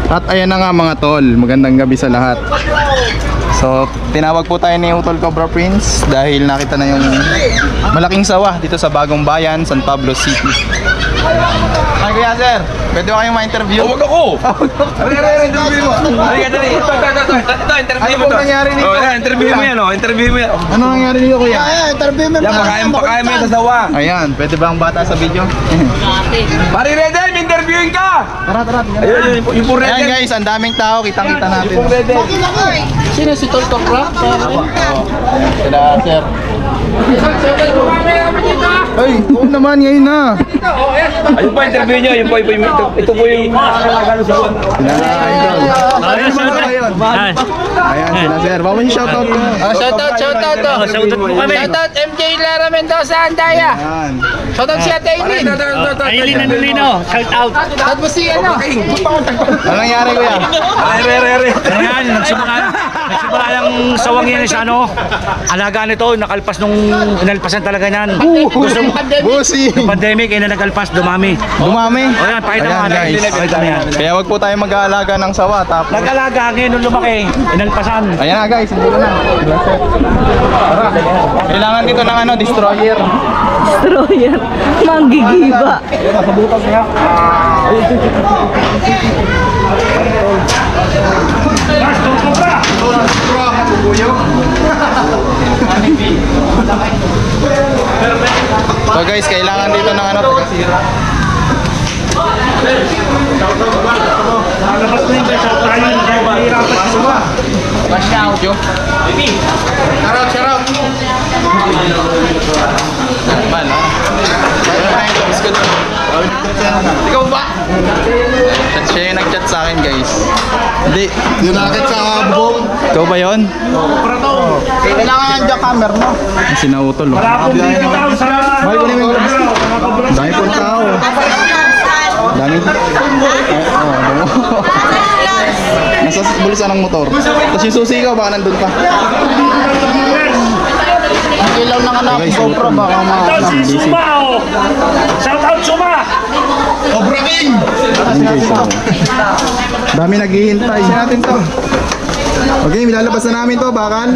At ayan na nga mga tol, magandang gabi sa lahat. So, tinawag po tayo ni Utol Cobra Prince dahil nakita na yung malaking sawa dito sa Bagong Bayan, San Pablo City. Ay kuya sir, pwede ba kayong ma-interview? Huwag ako! Interview mo! Ito, interview mo to. Nangyari dito? Interview mo yan, interview mo yan. Ano nangyari dito kuya? Interview mo. Yan, pakain mo yung sasawa. Ayan, pwede ba ang bata sa video? Pari Redem, interviewin ka! Tara. Ayun, yung puro Ayan Redem. guys, ang daming tao, kitang-kita natin. Yung Redem. Sino si Toltok Rock? Sila sir. Ay, oo naman ngayon na. Ayun po, interview nyo. Ito po yung nakakalaga sa buwan. Ayan sila sir. Bawal yung shoutout ko. Shoutout. Shoutout po kami. Shoutout MJ Lara Mendoza Andaya. Ayan. Shoutout si Ate Aileen. Aileen Anolino, shout out. Shoutout mo si ano? Ano nangyari kuya? Re. Ano yan, nagsumaka yung sawang yan sa ano, alagaan nito, nakalpas nung inalpasan talaga yan. Gusto mo, Busi. pandemic, nakalpas, dumami. Dumami. O yan, pakita mo Ayan guys. Pakita mo yan. Kaya wag po tayo mag-aalaga ng sawa. Tapos Nag-alaga ngayon nung lumaki, inalpasan. ayan na guys, hindi ko na. Tara. Kailangan dito ng ano, destroyer. Destroyer. Manggigiba. So guys, kailangan dito ng ano, taga-sira. Shout out. Man, ikaw ba? Siya yung nag-chat sa akin guys. Hindi. Yung nakit sa bubong. Ikaw ba yun? Kailangan ang camera mo. Sinautol. Mahal ko naman yung dami pong tao. Dami. Nasa bulsa ng motor. Tapos yung susi ko, baka nandun pa. Ang ilaw ng anak Guys, GoPro baka busy. Shout out Suma! Cobra King! Dami naghihintay. Siya natin to. Okay, milalabas na namin to, bakal.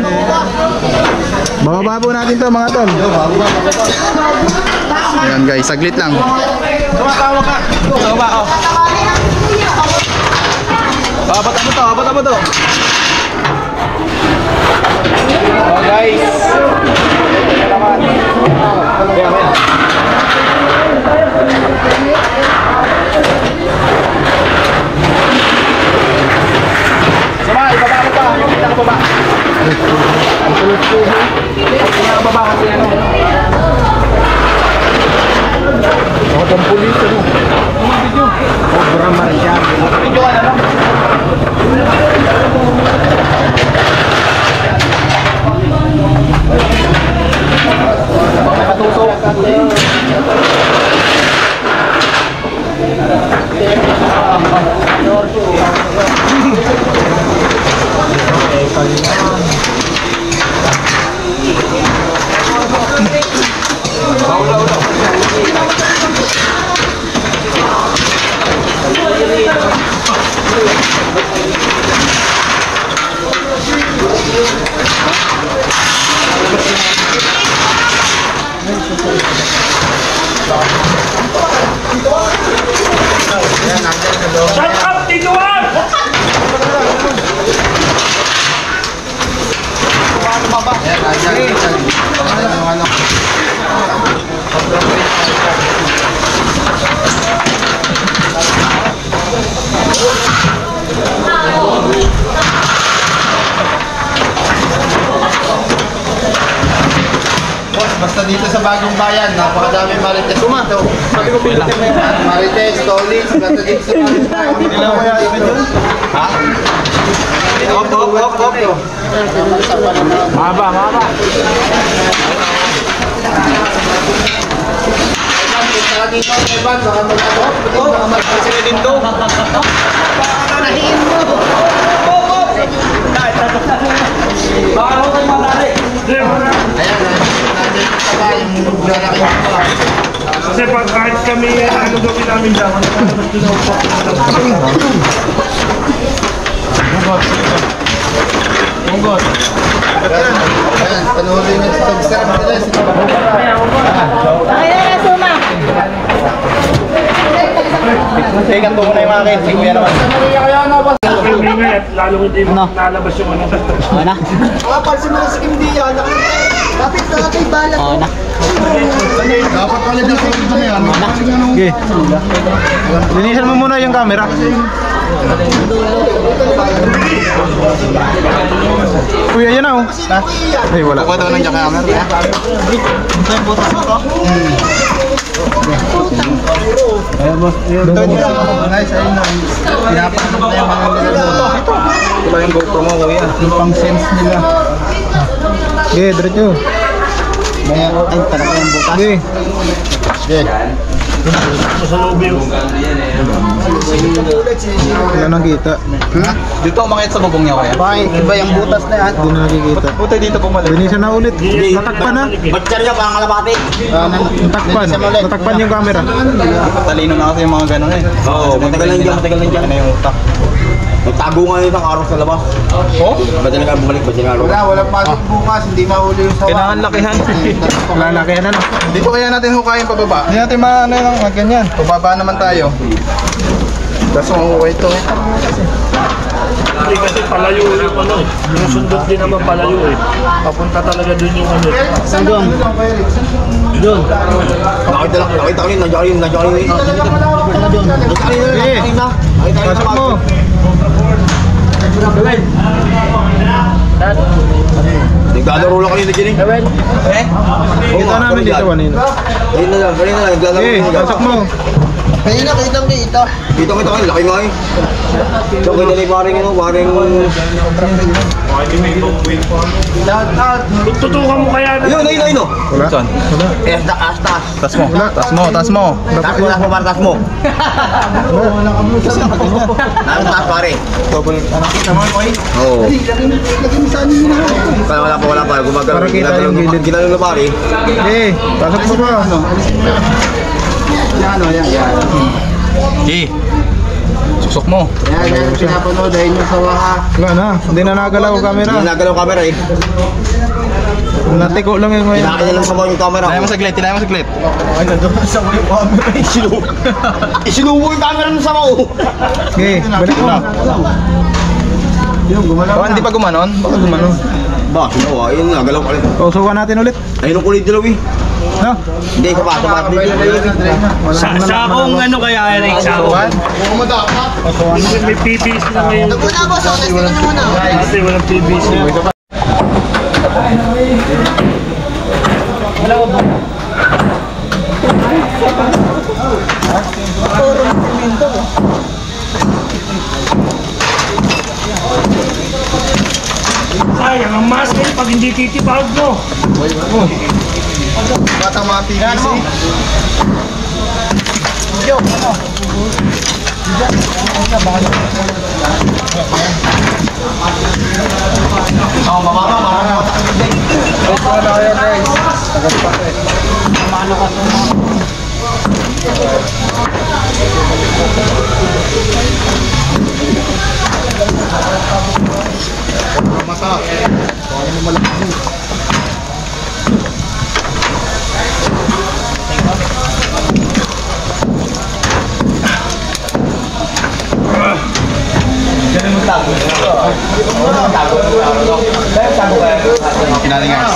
Bababa po natin to mga tol. Ayan guys, saglit lang. Tawag ka. Baba, oh. Abot mo to. Oh guys. Sama, ibaba mo pa. Yung kita ka baba. Baba kasi yan. Ang pulis ano? Video. Cobra Marcial. Video ka na lang. Shout out Tinuan! Basta dito sa Bagong Bayan, napakadami marites dito. Marites, Tolix, basta dito sa Bagong Bayan. Ha? Op. Mahaba. Saka dito, Evan, baka mag-ano. Sila din to. Panahin mo. Baka ako kayo malari. Ayan, natin saka yung lalaki mo. Kasi pag kahit kami, ano gawin namin daw, yung akin. Si Kuya naman. Lalo hindi mo lalabas yung ano. na. Palsin mo si Kim Dia. Kapit na kay Bala. Na. Dapat pala dyan sa ito na yan. Okay. Linisan mo muna yung camera. Uy, ayan na oh. Ay, wala. Kuha tayo ng camera. Ito yung butas mo to? Ayan boss. Nice, ayun na. Pinapaano na yung mga nila. Ito ba yung GoPro mo, kuya? Yung pang sense nila. Okay, diretso. Ay, talaga yung butas. Okay. Okay. Wala nakita. Dito umakit sa bubong niya kaya? Bakit? Iba yung butas na yan. Hindi na nakikita. Buti dito bumalik. Binisa na ulit. Natakpan na. Ba't siya pang kalabati? Natakpan. Natakpan yung camera. Talino na kasi yung mga gano'n eh. Oo, matagal lang dyan, matagal lang dyan. Ano yung utak? Nagtago nga yung isang araw sa labas. Oh? Ba't na nga bumalik? Ba't na nga Walang pasok bukas, hindi mahuli yung sawa. Kailangan lakihan. Kailangan lakihan na. Dito kaya natin hukayin pababa. Hindi natin maano lang ganyan. Pababa naman tayo. Tapos mahuhukay ito. Hindi kasi palayo yung ano. Yung sundot din naman palayo eh. Papunta talaga dun yung ano. Saan doon? Doon. Nakita ko yun, nandiyan ko yun. Ano doon? Nakita Pasok mo. Naglalaro lang kanina dyan eh. Kita namin dito kanina. Kanina lang, naglalaro. Okay, pasok mo. Kanina kitang dito. Kita kayo, laki nga eh. So, kaya nila paring ano, paring... Tutukan mo kaya na. Ayun. Wala. Saan? Wala. Taas. Tas mo. Tas mo. Tas mo. Taas mo. Taas pare. Double. Ano? Kita mo ko eh. Oo. Lagi mo saan yun na. Kaya wala pa. Gumagano. Para kita yung gilid. Ginano na pare. Okay, pasok mo pa. Yan. Okay. Susok mo. Yan, pinapanood ayun yung sawa ha. Wala na. Hindi na nagalaw ang camera. Hindi nagalaw camera eh. Natiko lang yung ngayon. Pinakanya lang sa mga yung camera. Tinaya mo saglit. Ay, nandun sa mga yung camera. Isinubo yung camera nun sa mga. Okay, balik mo. Baka hindi pa gumanon? Baka gumanon. Ba, sinawa. Ayun, nagalaw ka rin. Susukan natin ulit. Ayun ang kulit dilaw eh. No? Hindi, sapat dito. Sa akong ano kaya Eric? Sa akong. May PVC na ngayon. Muna boss, testing nyo muna. Kasi walang PVC. Sayang ang mask eh, pag hindi titibawag mo. Batang mga PVC. Kinali guys.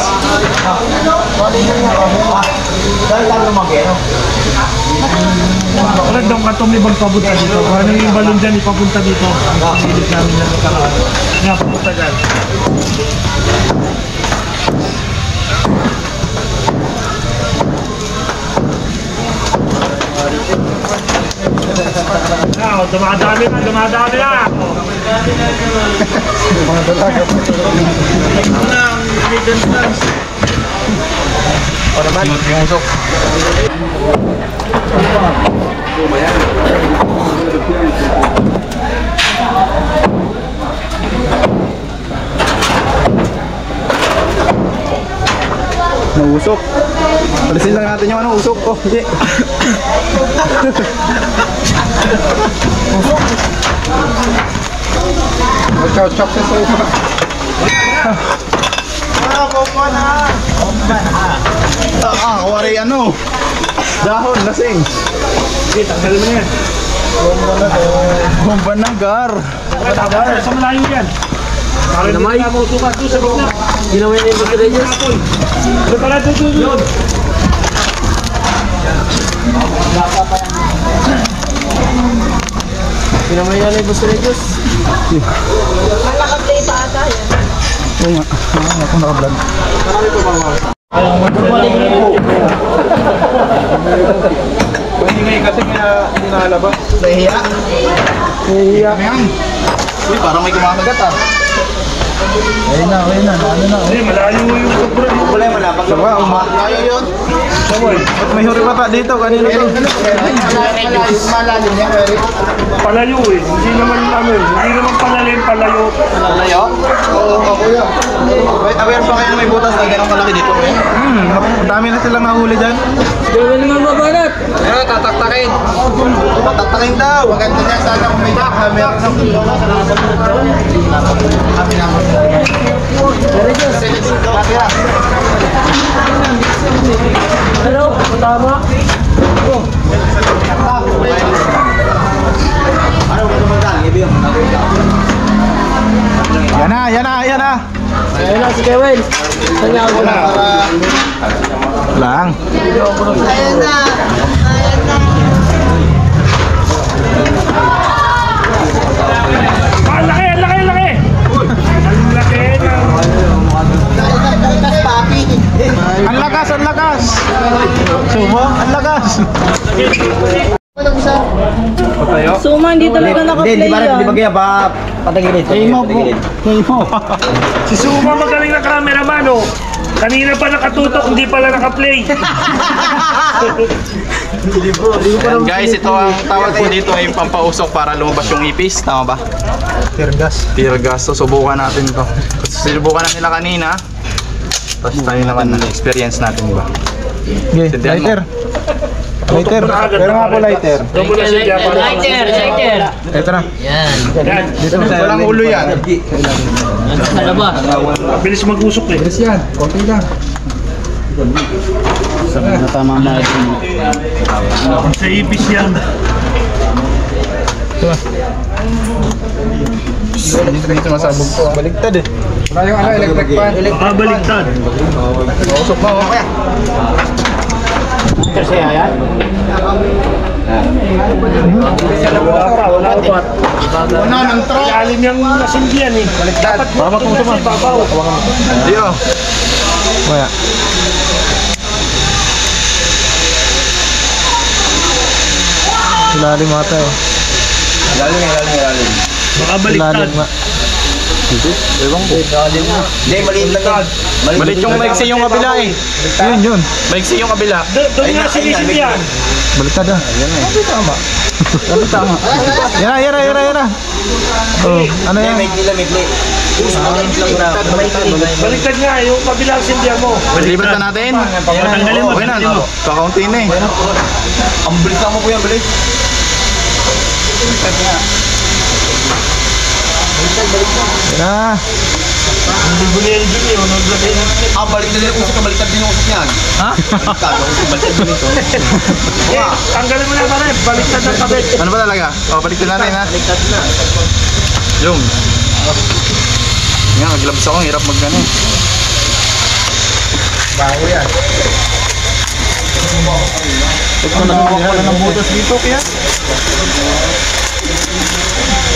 Bakit daw katong may magpapunta dito? Paano yung balon dyan ipapunta dito? Ang pilit namin na nagkaraan. Nga, papunta dyan. Dumadami na! Yung usok. Nausok. Palisin lang natin yung ano, usok. Oh, hindi. Chop sa sofa. Kuwari ano. Dahon, lasing. Sige, tanggal mo na yan. Bomba nagar. Sa malayo yan. Para hindi na mausukat doon sa gitna. Ginawa niya yung Buster Rangers. Doon pala doon. Ginawa niya yung Buster Rangers. Malakap pa ata yan. Oo nga. Ako naka-vlog. Hindi kasi hindi nakalabas. Nahiya? Nahiya. Uy, parang may kumakagat ah. Ayun na. Ano na? Hindi, malayo yung sobra. Wala yung malabag. Sawa, malayo yun. Ba't may huri pa dito? Kanina to. Malalim niya, Eric. Palayo eh. Hindi naman palalim, palayo. Malayo? Oo, kuya. Aware pa kayo na may butas na ganun kalaki dito? Dami na silang nahuli dyan. Gawin naman mabanat. Pero tataktakin. Tataktakin daw. Maganda niya sana kung may camera. Hello, tama. Yan na. Ayun na si Kevin. Sanya ako na. Lang. Ayan na. Ang laki! Ang laki! Ang lakas. Sumo, ang lakas. Suma, hindi talaga naka-play Di ba yan. kaya patagilid? Si Suma magaling na cameraman oh. Kanina pa nakatutok, hindi pala naka-play. Yan guys, ito ang tawag po dito ay yung pampausok para lumabas yung ipis. Tama ba? Tear gas. So subukan natin to. Kasi subukan na nila kanina. Tapos tayo naman experience natin, di ba? Lighter. Pero nga po lighter. Lighter. Ito na. Yan. Dito na. Walang ulo yan. Kalaba. Bilis mag-usok eh. Bilis yan. Konti lang. Tama na. Sa ipis yan. Dito masabog to. Baligtad eh. Wala yung electric fan. Makabaligtad. Usok mo. Kaya. Kasi yan. Una ng truck. Lalim yung nasindihan eh. Dapat Baka matusok man. Hindi oh. Kaya. Ilalim ata oh. Ilalim. makabaligtad. Ewan ko. Hindi, maliit lang yan. Balit yung maiksi yung kabila eh. Yun. Maiksi yung kabila. Doon nga sinisindihan. Baliktad ah. Yan eh. Tama. Tama. Yan na. Oh, ano yan? May kila. Baligtad nga, yung kabilang sindihan mo. Libat na natin. Patanggalin mo. Okay na. Kakaunti na eh. Ang bilis mo po yan, bilis. Yan na. Hindi ko niya yun eh. Baliktad din yung usok, baliktad din yung usok yan. Ha? Baliktad din ito. Tanggalin mo na pare, baliktad ng kabit. Ano ba talaga? Oh, baliktad natin ha. Baliktad na. Yung. Nga, maglabas ako. Hirap mag-ano. Bago yan. Nagkukuha ko na ng butas dito kaya.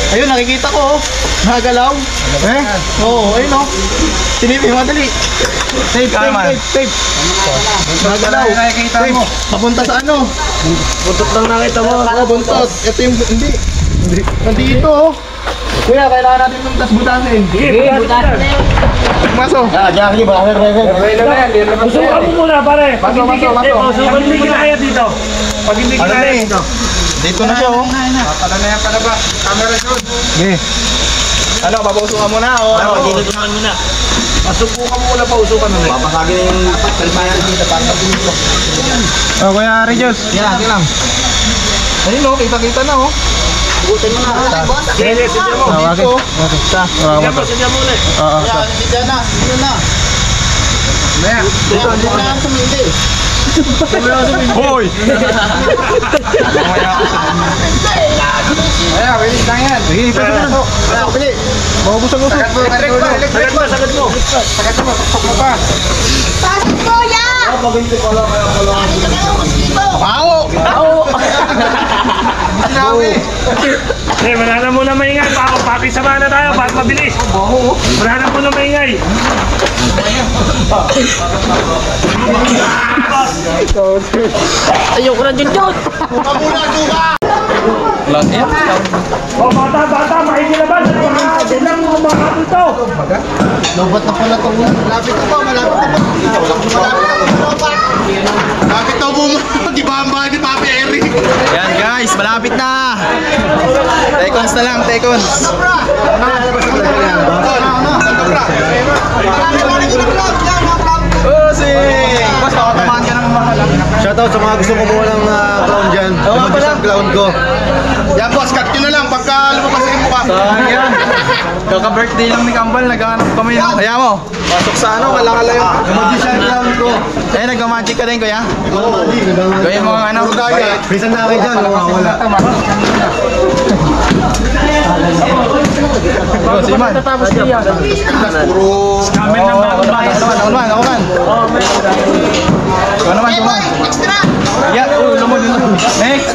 Ayun, nakikita ko oh. Nagalaw. Eh? Oo, ayun oh. Sinipin, madali. Tape. Nagalaw. Tape. Papunta sa ano? Buntot lang nakita mo. Oo, buntot. Ito yung, hindi. Nandito oh. Kuya, kailangan natin ng tas-butasin. Sige, butasin na yun. Maso. Jackie, bakit? Susukan mo muna pare. Pag Maso. hindi kinaya dito. Pag hindi Ano na kinaya eh? dito. Dito na siya oh. Pala na yan pala ba? Camera yun. Okay. Ano, papusukan mo na o ano? Ginutunan mo na. Masubukan mo muna pa usukan mo na. Papasagin na yung kalpayan dito para sa puso. Oh, Kuya Regis. Yan lang. Ayun oh, kita na oh. Butin mo na. Sige, sindihan mo. Okay. Sindihan mo, sindihan mo ulit. Oo. Dito na. Dito. Dito na ang sumindi. Hoy! Mamaya ako sa... Ayan, bilis lang yan. Sige, pasok. Pasok, pili. Mabusog-usog. Sagad mo. Sagad mo, pasok mo pa. Pasok ko, ya! Pao! Sinabi. Eh, wala na muna maingay. Pakisama na tayo, para mabilis. Wala na muna maingay. Ayoko na dyan dyan! O, bata, makikilaban. Diyan lang mga dito. Lobat na pala ito. Malapit na po. Malapit na po. Di ba ang bahay ni Papi Eric? Ayan guys, malapit na. Tekons na lang, tekons. Boss, pakatamaan ka ng mga lang. Shoutout sa mga gusto kumuha ng clown dyan. Mag-isang clown ko. Yan boss, cut nyo na lang pagka lumabas yung mukha. Ayan. Kaka-birthday lang ni Kambal, naghahanap kami. Kaya mo, pasok sa ano, kalakala yung... Mag-isang clown ko. Eh, nagmamagic ka din, kuya? Gawin mo ang ano. Bisan na kayo dyan, wala. Bro, si Man. Puro... Kamen ng bagong bayan. Ako naman. Ikaw naman, Suman. Yeah, lumod. Next.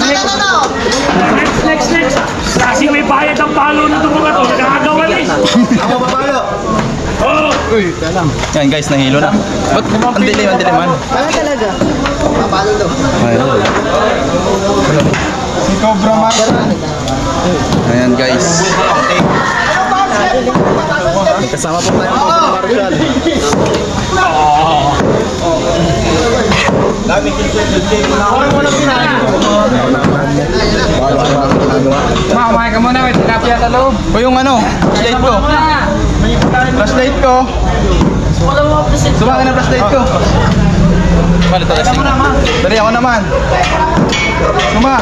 Next. Kasi may bayad ang palo nito mga to. Nagkakagawa na eh. Ako papalo. Oh! Yan guys, nahilo na. Ba't ang dilim man? Wala talaga. Si Cobra Master. Ayan guys. Kasama po tayo ng Cobra Marshal. Kumain ka muna, may tilapia sa loob. O yung ano, flashlight ko. Sumakin ang flashlight ko. Paano ito testing? Dari ako naman. Suma.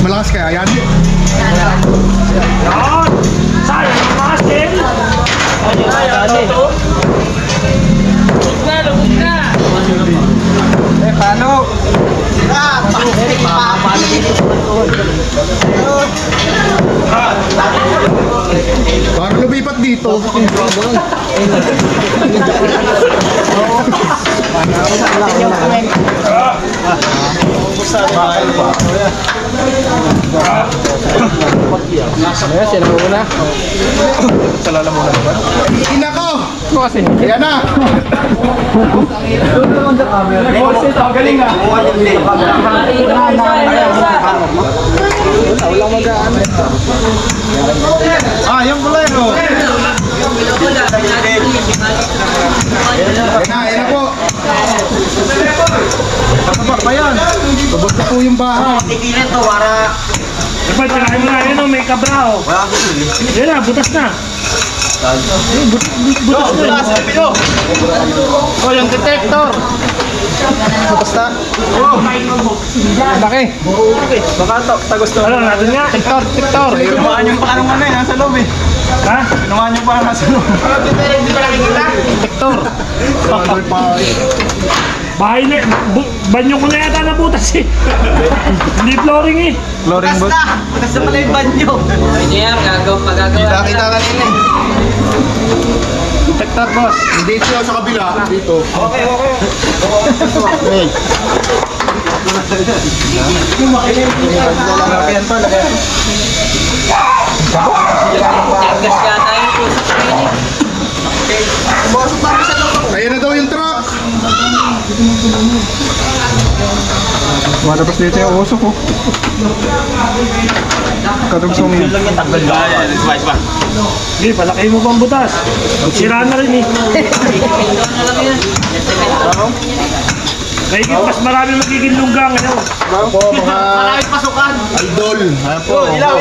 Malakas kaya yan? Yan! Sayang ang masin! Lubog na! Eh, paano? Parang lumipat dito. Ina ko! Ayan na! Galing ah. Yung pala yun oh. Ayan na po. Kapag pa yan. Tubot na po yung bahay. Diba, tirahin mo na yun oh, may kabra oh. Yan na, butas na. Butas na. Oh, yung detector. Basta. Oh. Laki. Baka tagos to. Ano natin nga? Tiktor. Pinuhaan yung pa anong ano eh, nasa loob eh. Ha? Pinuhaan yung pa nasa loob. Tiktor. Bahay na, banyo ko na yata na butas eh. Hindi flooring eh. Flooring boot. Bukas na pala yung banyo. Hindi yan, magagawa. Kita kanina eh. Tiktor boss. Hindi siya sa kabila. Dito. Okay. Laki yan pa, laki. Gas yata yung puso sa pinig. Ayan na daw yung truck. Malabas dito yung uso ko. Kadugsong yun. Hindi, palaki mo pang butas. Sira na rin eh. Mahigit mas marami magiging lungga ngayon. Po, mga idol. Ayan po. Ilaw.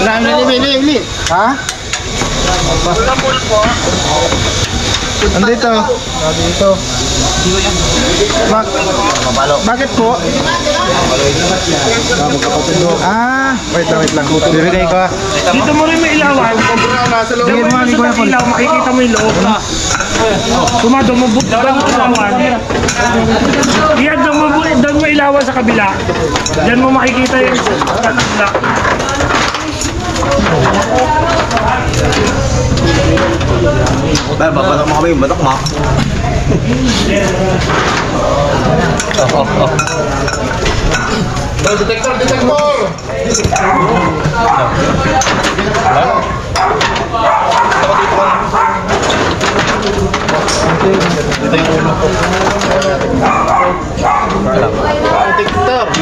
Marami na nili. Ha? Andito. Dito. Bakit po? Wait lang. Bibigay ko. Dito mo rin may ilawan. Dito mo rin may ilaw, makikita mo yung loob. Sumado mo doon mo ilawan. Yan doon mo ilawan sa kabila. Diyan mo makikita yung kabila. Babatak mo kami, batak mo. Detektor! Detektor.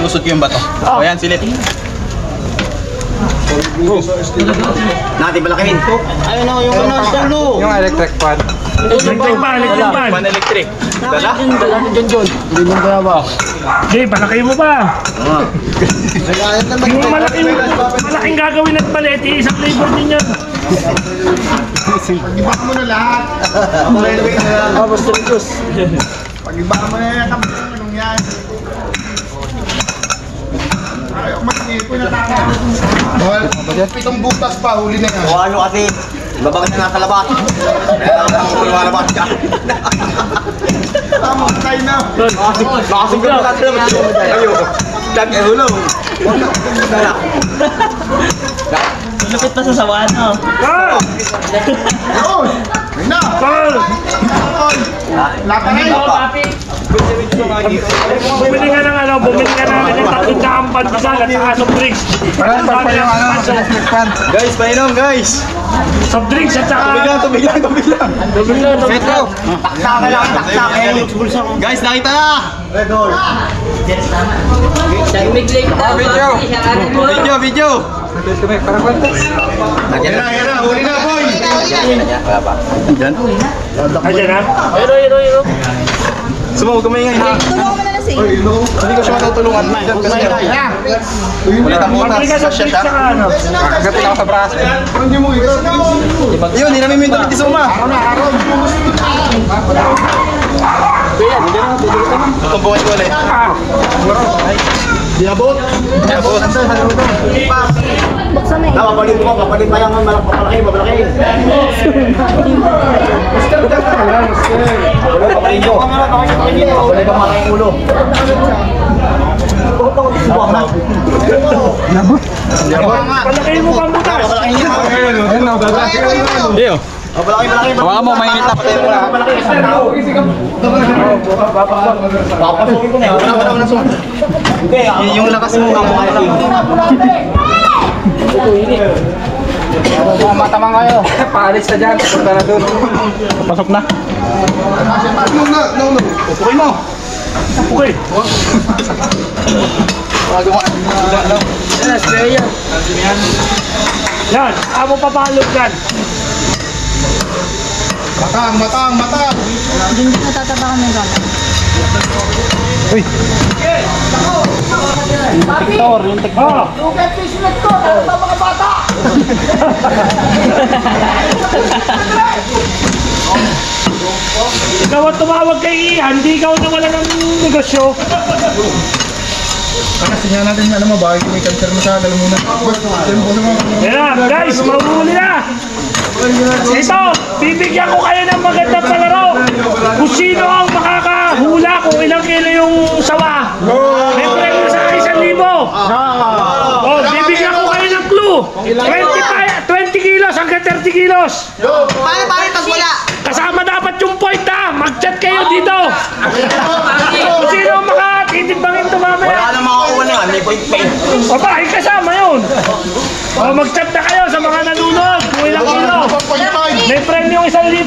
Iusod ko yung bato. O yan, silip. Natin balakin. Ayun o, yung ulo. Yung electric fan. Electric pan. Fan electric. Dala? Hindi, palaki mo pa. Yung malaking gagawin at paleti, isang flavor din yan. Pag-ibak mo na lahat. Pag-ibak mo na yan, anong yan? Ayaw, mag-ipo na tayo. Pitong butas pa, huli na yan. O ano kasi, babakit na nasa labas. Kaya lang ako lumalabas ka. Tama, tayo na. Makasig ka natin naman. Ayoko. Dag, ulo. Dala. Lupit pa sa sawaan, no? Carl! Ayun! Ayun na! Carl! Laka na yun! Bumili ka ng ano, bumili ka namin ng 300 pandesal at saka soft drinks. Parang pa yung electric fan. Guys, painom guys. Soft drinks at saka... Tubig lang. Metro. Taksa ka lang, taksa ka. Guys, nakita na. Video. Yan na, huli na boy! Diyan. Ayan na. Sumawag ka maingay ha. Tulungan mo na lang siya. Hindi ko siya matutulungan. Diyan kasi. Ulit ang Pabili ka butas. soft drinks saka ano. Kagatin ako sa braso. Hindi mo ikaw. Yun, hindi namin minto ni Suma. Itong buhay ko ulit. Diabot! Buksan na eh. Papalit mo, papalit pa yung papalaki. Papalit mo. Papalit pa malaking ulo. Palakihin mo pang butas. Iyo. Papalaki. Hawakan mo, mainit na patay mo na. Papasukin ko na eh. Wala na suot. Yung lakas mo ang mukha lang. Matamang kayo. Paalis na dyan. Punta na doon. Pasok na. No. Pupukin mo. Okay. Yan, amo papalog yan. Matang! Hindi natatabakan ng gamit. Uy. Yung tektor. Ikaw ang tumawag kay Ian, hindi ikaw na wala ng negosyo. Kasi nga natin alam mo, bakit may cancer mo sa muna. Yan na, guys, mahuhuli na. Ito, bibigyan ko kayo ng magandang palaro. Kung sino ang makakahula kung ilang kilo yung sawa. May premyo sa 1,000. Bibigyan ko kayo ng clue. 20 kilos hanggang 30 kilos. Paano pag wala? Kasama dapat yung point ha. Mag-chat kayo dito. Kung sino ang makatitimbangin ito mamaya. Wala na makakuha na yan. May point. O ba, kasama yun. O mag-chat na kayo sa mga nanonood. Kung ilang kilo. May premyo 1,000.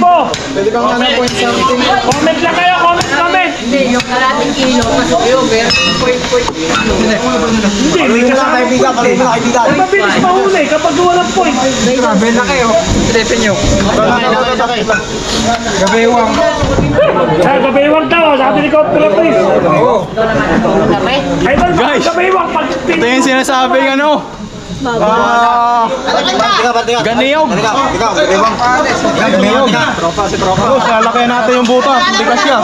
Pwede kang point something. Comment lang kayo, comment. Hindi, yung kalating kilo. Masok yun, pero point. Hindi, Paluin may ka lang kasama. kaibigan. Paluin ka kaibigan. Ay, mabilis mahuli kapag walang point. Grabe na kayo. Trepin nyo. Gabewang. Gabaywang daw, sabi ni Kopra Pris. Oo. Ay, Guys, gabaywang pag ito yung sinasabing ano. Ganiyog. Ganiyog. Tropa, si tropa. Boss, lalakayan natin yung butas. Hindi ka siya.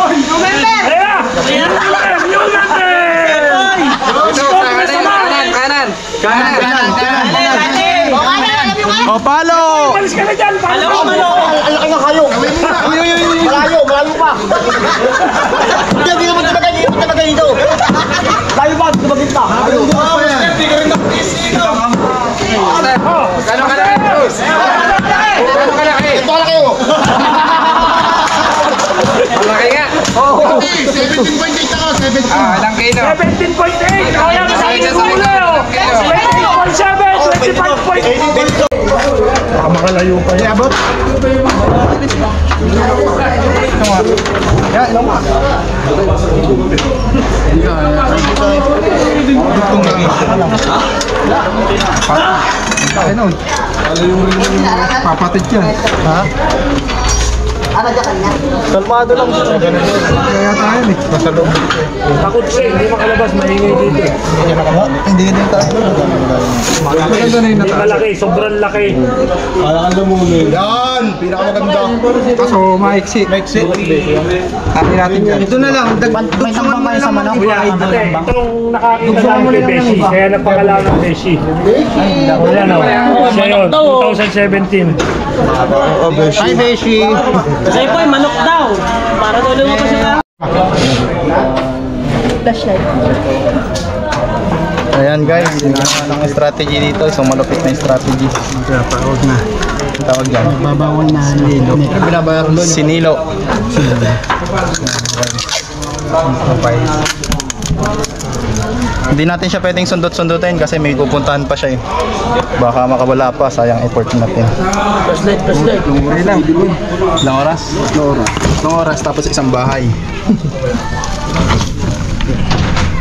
O, palo! Alis ka na dyan! Palo! Ang laki nga kayo. Malayo pa. Hindi naman tumagay dito. Layo pa, tumagay pa. Gano'n ka na kayo? Ito ka kayo. Malaki nga. 17.8 ako, 17. Ilang kilo? 17.8! Kaya ka sa akin ulo! 20.7! 25.8! Baka makalayo pa yan. Abot? Yan, ilang mo? Dugtong lang. Ay, nun. Papatid yan. Ha? Kalmado lang. Kaya tayo eh. Nasa loob. Takot siya, hindi makalabas, maingay dito. Hindi din tayo. Maganda na yun. Hindi malaki, sobrang laki. Yan, pinakamaganda. Kaso maiksi. Maiksi. Happy natin dyan. Ito na lang. Dugtungan mo na lang mga Kuya, ate, itong nakakita namin kay Beshi, kaya napakalaw ng Beshi. Wala na. Siya yun, 2017. Hi, Beshi. Kasi po, manok daw. Para daw lumabas yung flashlight. Ayan guys, ang strategy dito. So malupit na yung strategy. Tawag na. Tawag yan. Babawal na Sinilo. Binabayaran doon. Sinilo. Hindi natin siya pwedeng sundot-sundutin kasi may pupuntahan pa siya eh. Baka makawala pa, sayang effort natin. Flashlight. Ilang oras? Ilang oras tapos isang bahay.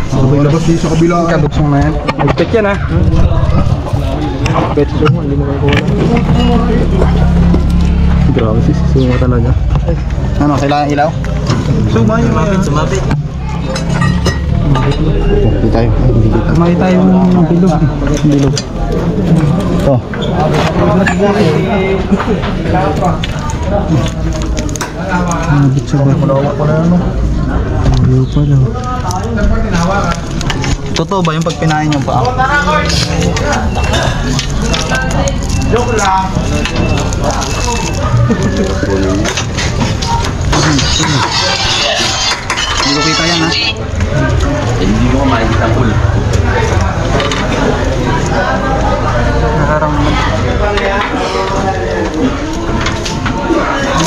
Sabay labas dito sa kabila. Buksan mo na yan. Nagpet yan ha. Pet mo, hindi mo kayo kuha. Grabe si Suma talaga. Ano, kailangan ilaw? Sumapit. Hindi tayo. May tayo ng bilog. Bilog. Ito. Nabit sa ba? Malawak pa na ano? Ayaw pa lang. Totoo ba yung pagpinain yung paa? Joke lang. Hindi ko kita yan ha. Hindi mo makikita full. Nakaramdaman.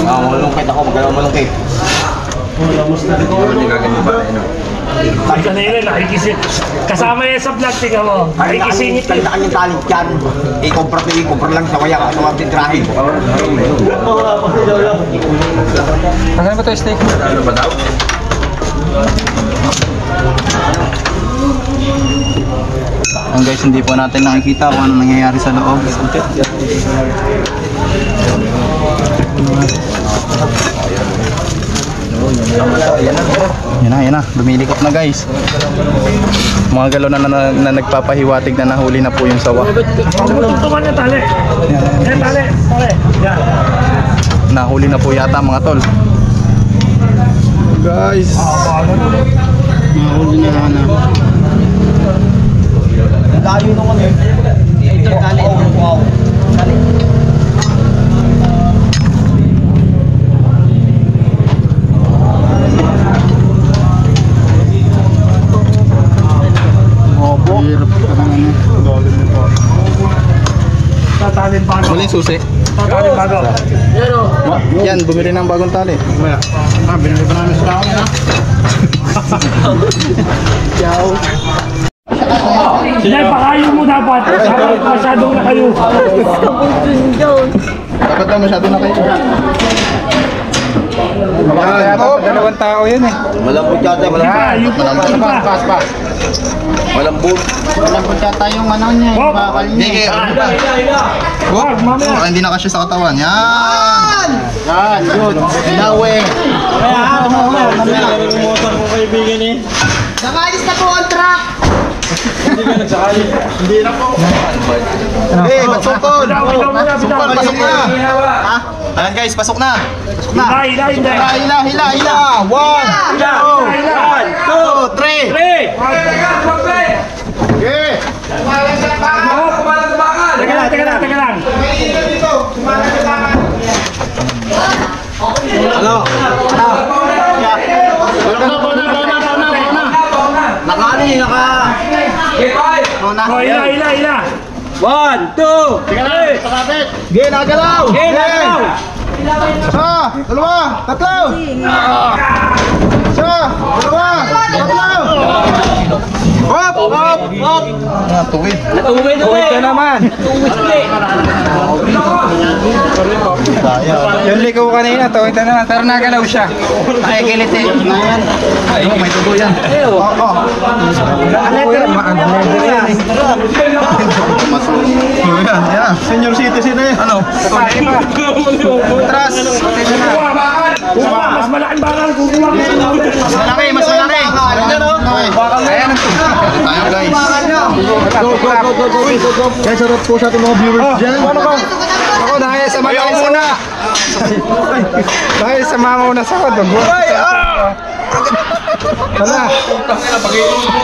Malungkit ako, magkakaroon malungkit. Hindi gaganyan ba? Ay, kanina, nakikising. Kasama yan sa vlog, tingnan mo. Nakikisingit. Talitaan yung talent yan. I-compra lang sa waya kasi wag titrahin. Tanggalin ba ito yung steak? Ano ba daw? Ang guys, hindi po natin nakikita kung ano nangyayari sa loob. Yan na, lumilikot na guys. Mga galaw na nagpapahiwatig na nahuli na po yung sawa. Tutukan niya tali. Yan, tali. Yan. Nahuli na po yata mga tol. Guys, nahuli na na. Layo naman eh. Ito tali. Wow. Tali. Hirap ka naman. Tatalin pa Muli susi. Tatalin bago. Yan, bumili ng bagong tali. Binili pa namin sila ako na. Ciao. Hindi, pakayo mo dapat. Masyadong nakayo. Dapat daw masyado na kayo. Yan, dalawang tao yan eh. Malambot yata, malambot. Pas. Malambot. Malambot yata yung ano niya, yung bakal niya. Hindi, ano ba? Wag, mamaya. Hindi na kasi sa katawan. Yan! Yan, good. Inawe. Nakalis na po ang truck! Hindi na po. Eh, pasukol! Pasukol, pasok na! Ha? Ayan guys, pasok na! Pasok na! Hila! 1, 2, 3! Okay. Teka lang. Oh, ila. 1, 2, 3. Game, nagalaw! Isa, dalawa, tatlo. Isa, dalawa, tatlo. Hop! Tuwid. Natuwid Tuwid ka naman! Yung ligaw kanina, tuwid ka naman. Pero nagalaw siya. Ay, kilit eh. Ay, may tugo yan. Yan. Senior citizen na yan. Ano? Atras. Kukuha, mas malaking bakal. Kukuha. Mas malaki. Ayan. Tayo guys. Guys, sarap po sa ating mga viewers dyan. Ako dahil sa mga muna. Dahil sa mga muna sa kod. Wala.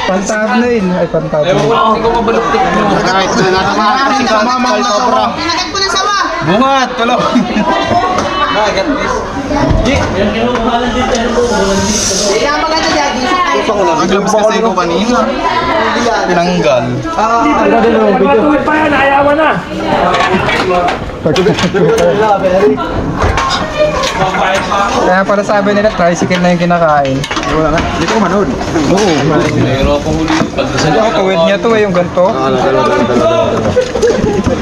Pantabnail. Ay, pantabnail. Guys, kasi sa mama na sobra. Pinagad ko ng sawa. Bungat. Tulog. Kaya maganda dyan. Naglabas kasi ko kanina. Tinanggal. Pagpatuwid pa yan, ayawan na. Kaya pala sabi nila, tricycle na yung kinakain. Wala nga. Dito ko manood. Oo. Tuwid niya to eh, yung ganito.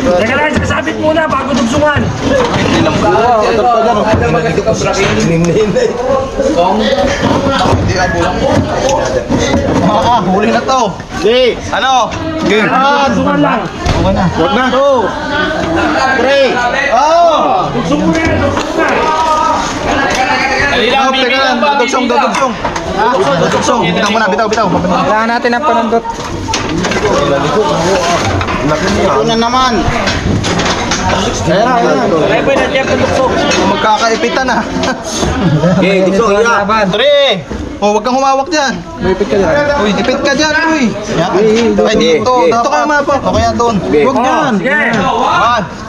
Teka lang, sasabit muna bago dugsungan. Huli na to. Ano? Game. Dugsungan lang. Huwag na. 2, 3. Oh! Dugsungan na. Teka lang. Dudugsong. Dudugsong. Bitaw mo na. Bitaw. Kailangan natin ang panundot. Ito na naman. Ayan. Magkakaipitan na. Okay, dito, ila. 3. Oh, wag kang humawak dyan. Ipit ka dyan. Uy, ipit ka dyan, uy. Ay, dito. Dito ka humawak. O kaya doon. Huwag dyan. 1,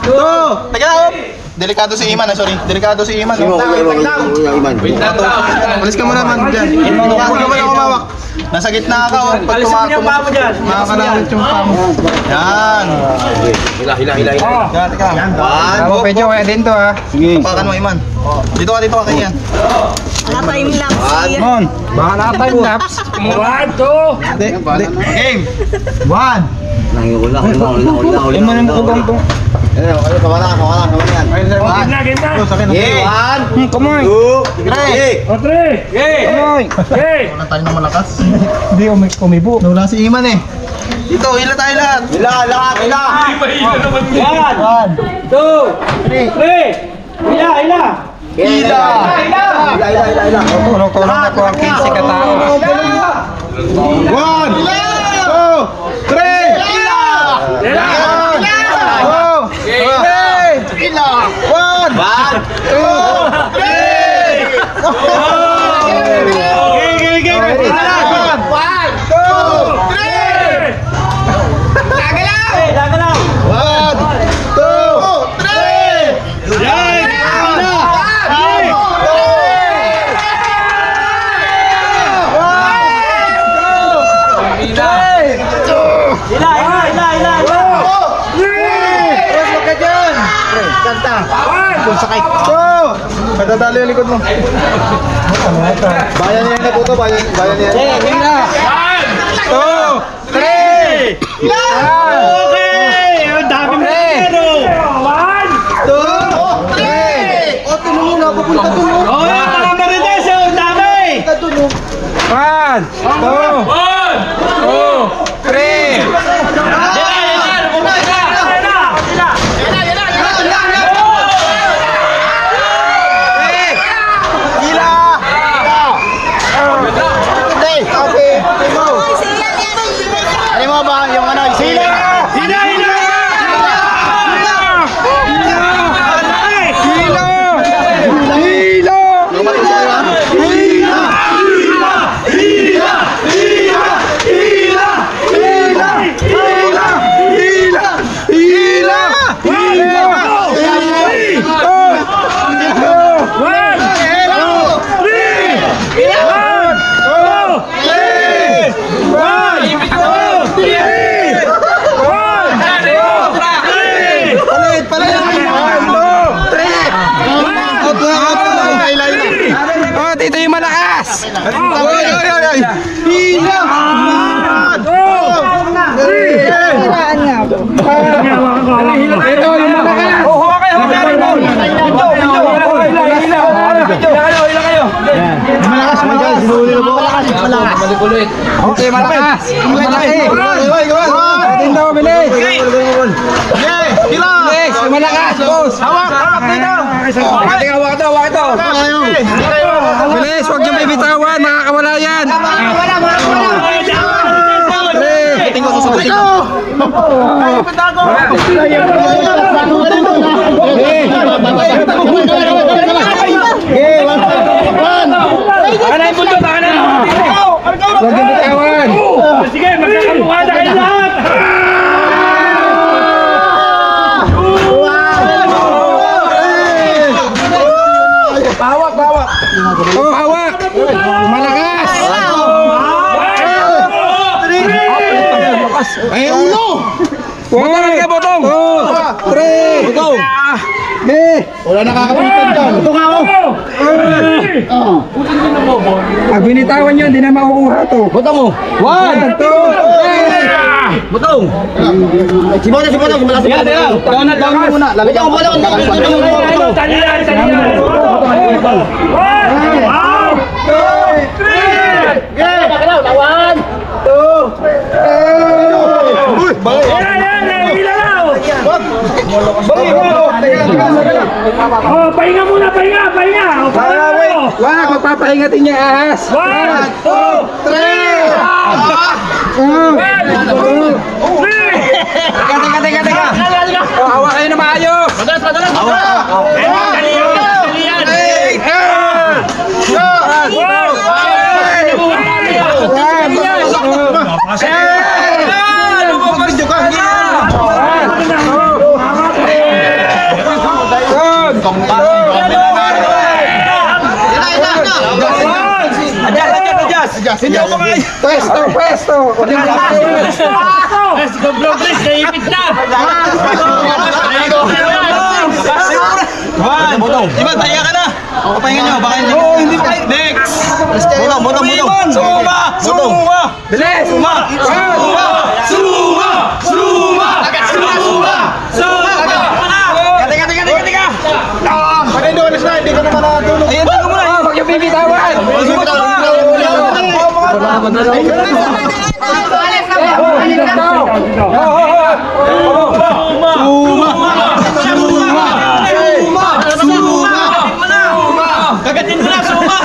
2. Teka lang, delikado si Iman, sorry. Delikado si Iman. Alis ka muna man dyan. Huwag ka muna humawak. Nasa gitna ka, pag tumatumok. Makakalawit yung pamo. Yan. Hila. Yan, teka. One. Pwede kaya din to ha. Sige. Pakan mo, Iman. Dito ka kaya yan. Time lapse. Mon. Baka na time lapse. 1, 2. Game. 1. Hula. Iman yung kubang to. Kawalan. Game na. Okay, 1. Come on. 2, 3. O, 3. Come on. Okay. Wala tayo ng malakas. Hindi, kumibo. Nawala si Iman eh. Dito, hila tayo lahat. Hila. 1, 2, 3. Hila. Hila. Tulong ako ang 15 katao. 1, 2, 3. Hila. Hila. Hila. 1, 2, 3. Madadali yung likod mo. Bayan niya na po ito. Bayan niya. 1, 2, 3. Okay. Ang dami mo na. 1, 2, 3. O, tulungan na. Pupunta tulungan. Oh, ang marites, ang dami! 1, 2, 3. Ano mo ba yung Ay! Hila! Ito, yung malakas! Huwag kayo! Malakas, malakas! Okay, malakas! Malaki! Atin daw, bilis! Bilis! Malakas, boss! Hawak! Hawak dito! Hawak ito! Bilis! Huwag niyong bibitawan! Makakawala yan! Sige, magkakamukha na kayo lahat! Hawak! Oh, hawak! Malakas! Ay, uno! Botong ka, botong! 3! Botong! Wala nakakalimutan dyan. Botong ako! Pag binitawan nyo, hindi na makukuha to. Botong mo! 1, 2, 3! Botong! Simona. Down na muna. Lalagyan ko pala. Talian! Oh, pahinga muna, pahinga! Wag, magpapahingatin niya ahas. 1, 2, 3! Teka. Oh, hawa kayo na maayos. Hindi ako mga Pwesto! Let's go, bro, please! Naipit na! Diba, tayo ka na? Papahinga nyo, baka hindi. Oo, hindi pa. Next! Botong! Suma! Bilis! Suma! Teka! Pagay doon na siya, hindi ka naman nakatulog. Ayun, tayo muna! Huwag yung bibitawan! Kagatin mo na, Suma!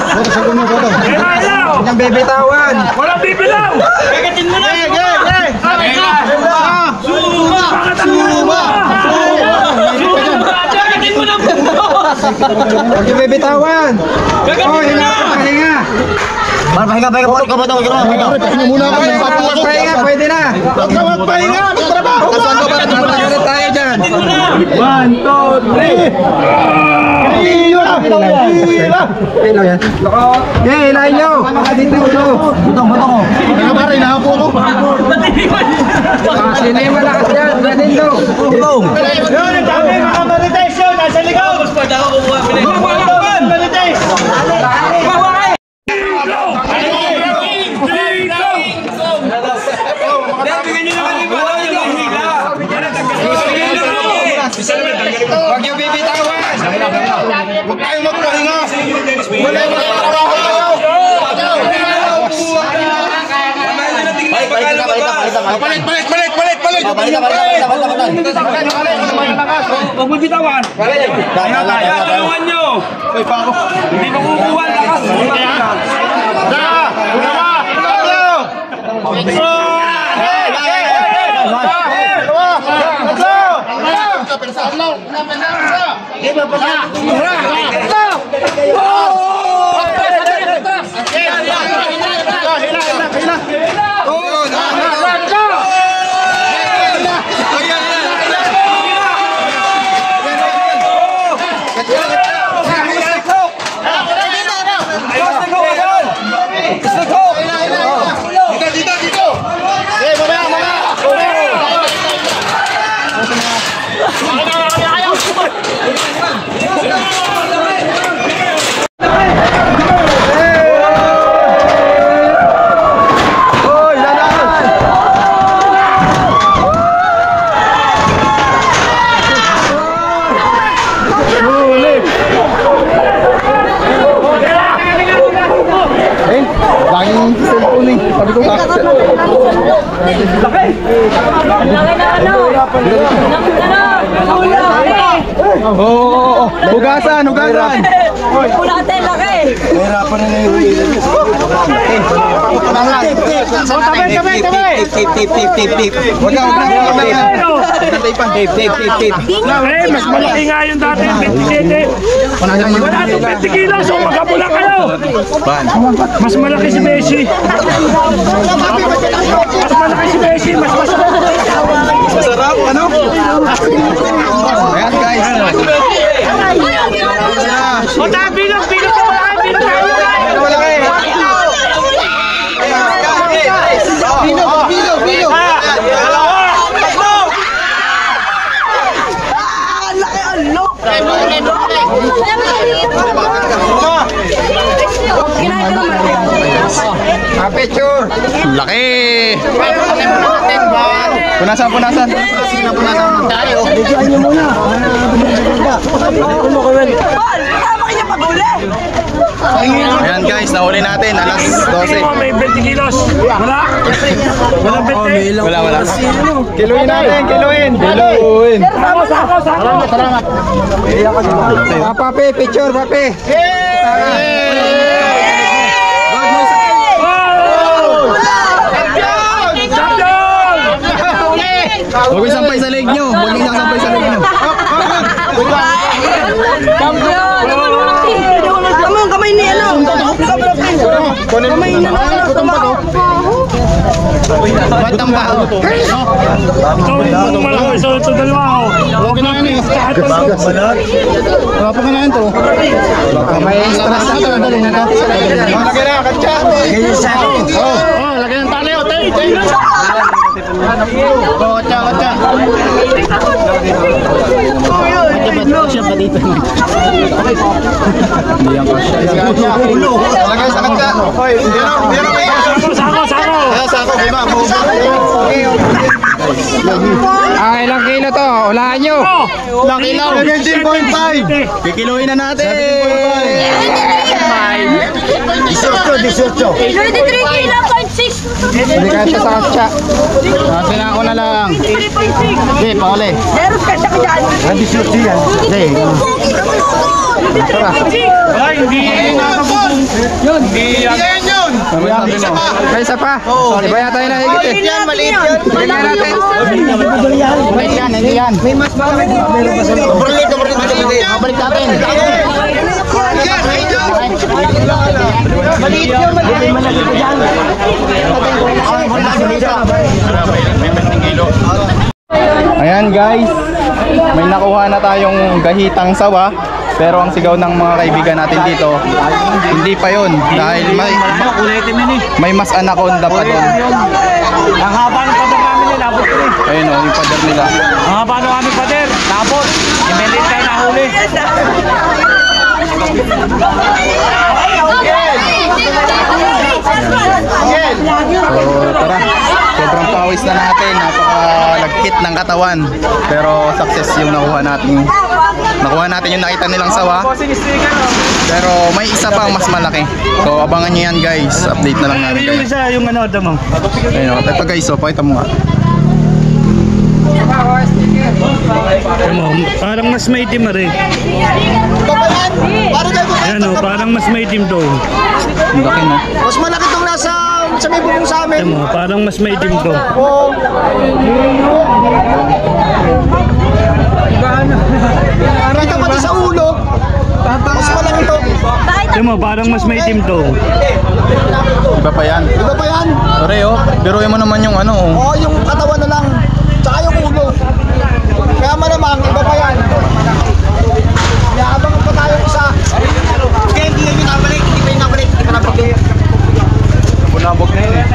Kanyang bibitawan! Walang bibilaw! Kagatin mo na! Kagatin mo na! Huwag yung bibitawan! Oh, hinga! Pahinga muna ako. Pahinga, pwede na! Huwag ka magpahinga! Magtrabaho ka! Magkakaroon tayo dyan! 1, 2, 3! Ilaw yan. Okay, ilahin nyo! Dito ulo! Botong ko. Teka pare, nahapo ko. Sino yung malakas dyan? Ganin do! Botong. Yun, ang dami mga meditation! Nasa ligaw! Huwag yung bibitawan! Huwag kayong magpahinga! Wala yung magtrabaho kayo! Palit! Huwag mo bitawan! Tulungan nyo! Hindi makukuha ang lakas! uning. Sabi ko sa Oo. Hugasan. Mas malaki nga yung dati yung 27. Wala itong 20 kilos, so magkabula kayo. Mas malaki si Messi. Mas malaki si Messi, mas masarap, ano? Ayan guys. O ta, bilog na malaki, Bilog. Picture. Laki. Punasan. Ayan guys, nahuli natin alas 12. May 20 kilos. Wala. Wala. Kiluin natin. Salamat. Pape, picture, pape. Huwag isampay sa leg nyo. Kamay ni ano? Kamay na Batang baho. Ito yung malaki sa ito dalawa. Okay na yan eh. Wala pa ka na yan to. Baka may stress na ito. Dali na ito. Lagyan na, katsa. Lagyan ng tali. Katsa. Siya pa dito. Hindi ang kasya. Lagyan sa katsa. Sako. Ilang kilo to? Ulaan nyo. Ilang kilo? 17.5. Kikiluin na natin. 18. 23 kilo, 0.6. Hindi ka siya sa katsa. Sina ako na lang. 3.6. Okay, pauli. Meron ka siya dyan. Hindi. Ay, hindi nakabubong. Hindi yan. May isa pa. Iba yata yung nahigit eh. Maliit yan. Tingnan natin. Hindi yan. May mas malaki. Balik natin. Maliit yun. Malaki ko dyan. Ayan guys, may nakuha na tayong gahitang sawa. Pero ang sigaw ng mga kaibigan natin dito, hindi pa yun. Dahil may mas anaconda pa doon. Ang haba ng pader namin nila, abot ko rin. Ayun o, yung pader nila. Ang haba ng aming pader, nabot. Imelit tayo nahuli. So tara, sobrang pawis na natin. Napakalagkit ng katawan. Pero success yung nakuha natin yung nakita nilang sawa. Pero may isa pang mas malaki. So abangan nyo yan guys. Update na lang namin kayo. Yung isa, yung ano, damo. Ayun o, ito guys, so pakita mo nga. Parang mas maitim rin. Ayan o, parang mas maitim to. Ang laki no? Mas malaki itong nasa sa may bubong sa amin. Ayan mo, parang mas maitim to. Kita pati sa ulo. Mas malaki ito. Ayan mo, parang mas maitim to. Iba pa yan. Iba pa yan? Pare oh, biruin mo naman yung ano oh. Oo, yung katawan na lang. Tsaka yung ulo. Kaya malamang, iba pa yan. Yaabang pa tayo isa. Kaya hindi yan yung nabalik. Hindi pa yung nabalik. Hindi pa nabalik. Bunabog na yun eh.